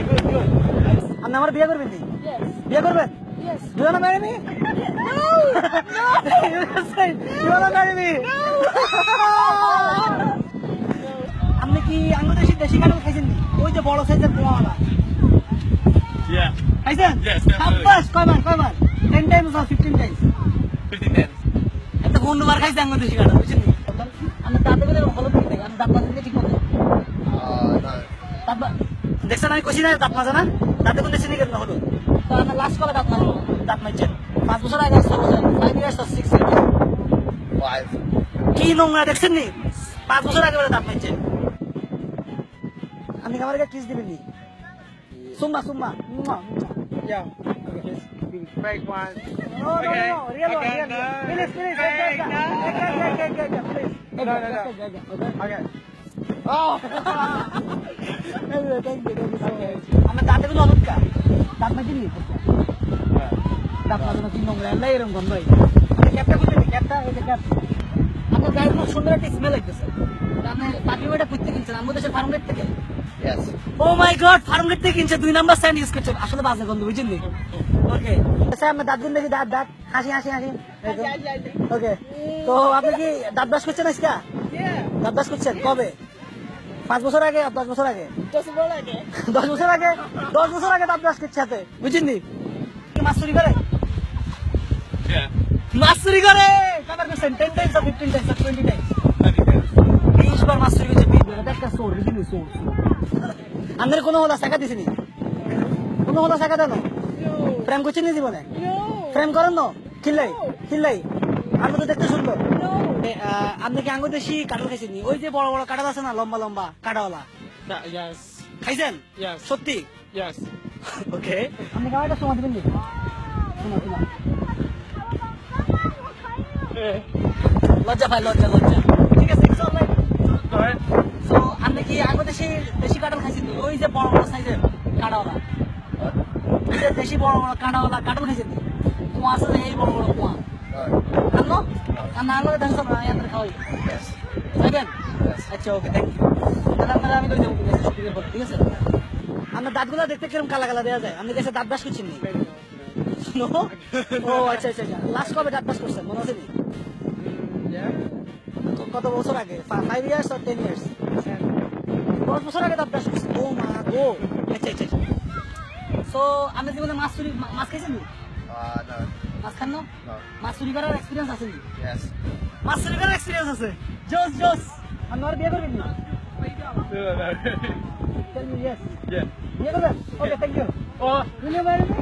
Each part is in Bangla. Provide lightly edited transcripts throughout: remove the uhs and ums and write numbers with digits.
good, good. আপনি আমার বিয়ে করবেন নি? বিয়ে করবেন? Do you wanna marry me? No! You wanna marry me? আপনি কি বাংলাদেশি দেশি কাঁঠাল খাইছেন নি? ওই যে বড় সাইজের পোয়াওয়ালা। Yeah. খাইছেন? Yes, definitely. সাব্বাস, কয়বার? 10 times or 15 times? 15 minutes. এত কোনবার খাইছে বাংলাদেশি কাঁঠাল, বুঝছেন নি? আমি দাঁতে বলে ভালো করে দেখি, আমি দাঁত মাজতে ঠিক মতো। দেখছেন আমি কইছি না দাঁত মাজা না? দাঁতে কোন চিনি কেন হলো? তো আমার লাস্ট কবে দাঁত মাজলো? দাঁত মাজছেন 5 বছর আগে, 6 বছর, 5 years or 6 years? 5. কি নোংরা দেখছেন নি? 5 বছর আগে বলে দাঁত মাজছেন। আপনি আমার কাছে কিস দিবেন নি? সুম্মা। Yeah. Fake one. No, real one. Please. Fake, Please. No. Okay. Oh. Thank you so much. আমার দাঁতে গুলো অলুৎকা। দাঁত মাজি নি? দাঁত মাজানো কি নোংরা, আল্লাহ এরকম গন্ধ হয়। আপনি ক্যাপটা খুলবেন নি? ক্যাপটা, এই যে ক্যাপ। আপনার গায়ের খুব সুন্দর একটা স্মেল লাগতেছে। আপনি পারফিউমটা করতে কিনছেন আমাদের দেশের ফার্ম গেট থেকে? Yes. ও মাই গড, ফার্ম গেট থেকে কিনছে 2 নাম্বার স্যান্ড ইউজ করছে। আসলে বাজে গন্ধ, বুঝছেন নি? ওকে। আচ্ছা, আমি দাঁত গুন দেখি, দাঁত। হাসি। ওকে। তো আপনি কি দাঁত ব্রাশ করছেন আজকে? দাঁত ব্রাশ করছেন কবে? 5 বছর আগে, 10 বছর আগে? 10 বছর আগে। 10 বছর আগে? 10 বছর আগে দাঁত ব্রাশ করছে হাতে, বুঝছেন নি? কি মাছ চুরি করে? Yeah. মাছ চুরি করে? কবার করছেন? 10 times or 15 times or 20 times? 20 বার মাছ চুরি করছে। এটা একটা চোর, বুঝছেন নি? চোর। আপনার কোনো হলা টাকা দিছেনি? কোনো হলা টাকা দেন? প্রেম করছেন নি জীবনে? প্রেম করেন না? খিল্লাই। আমি তো দেখতে সুন্দর। আপনি কি বাংলাদেশি কাঁঠাল খাইছেন নি? ওই যে বড় বড় কাঁঠাল আছে না, লম্বা কাঁঠাওয়ালা? Yes. খাইছেন? Yes. সত্যি? Yes. ওকে। আপনি কাঁঠালটা সময় দিবেন নি? শোনা। লজ্জা পাই, লজ্জা। ঠিক আছে, it's all right. Go ahead. So, আপনি কি বাংলাদেশি দেশি কাঁঠাল খাইছেন নি? ওই যে বড় সাইজের কাঁঠাওয়ালা? ওই যে দেশি বড় কাঁঠাওয়ালা কাঁঠাল খাইছেন নি? কুয়া আছে যে, এই বড় কুয়া। আনো? না আনলে দেখছেন না, এত খাওয়াই। Yes. যাবেন? আচ্ছা, ওকে, থ্যাংক ইউ। তাহলে আপনারা আমি লই যাবো, ঠিক আছে? আপনার দাঁতগুলো দেখতে কিরকম কালা দেওয়া যায়? আপনি কাছে দাঁত ব্রাশ করছেন নি? নো? ও আচ্ছা। লাস্ট কবে দাঁত ব্রাশ করছেন, মনে আছে নি? Yeah. কত বছর আগে? 5 years or 10 years? 10 বছর আগে দাঁত ব্রাশ করছেন। ও মা গো। আচ্ছা। সো আপনি জীবনে মাছ খাইছেন নি? No. মাছ খান না? No. মাছ চুরি করার এক্সপিরিয়েন্স আছে নি? Yes. মাছ চুরি করার এক্সপিরিয়েন্স আছে? জোস। আপনি আর বিয়ে করবেন না? Tell me yes. Yeah. বিয়ে করবেন? Okay, thank you. Oh. Will you marry me?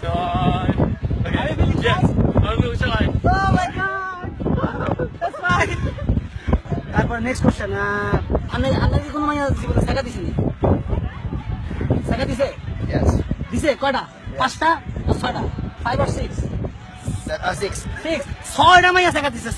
God. Okay. Are you really Yes. I will try. Oh my god. That's fine. তারপর নেক্সট কোশ্চেন, আপনি কি কোনো মাইয়া জীবনে টাকা দিছেন? টাকা দিছে? Yes. দিছে কয়টা? 5টা না 6টা? 5 or 6? 6. 6 6টা মাইয়া টাকা দিছে।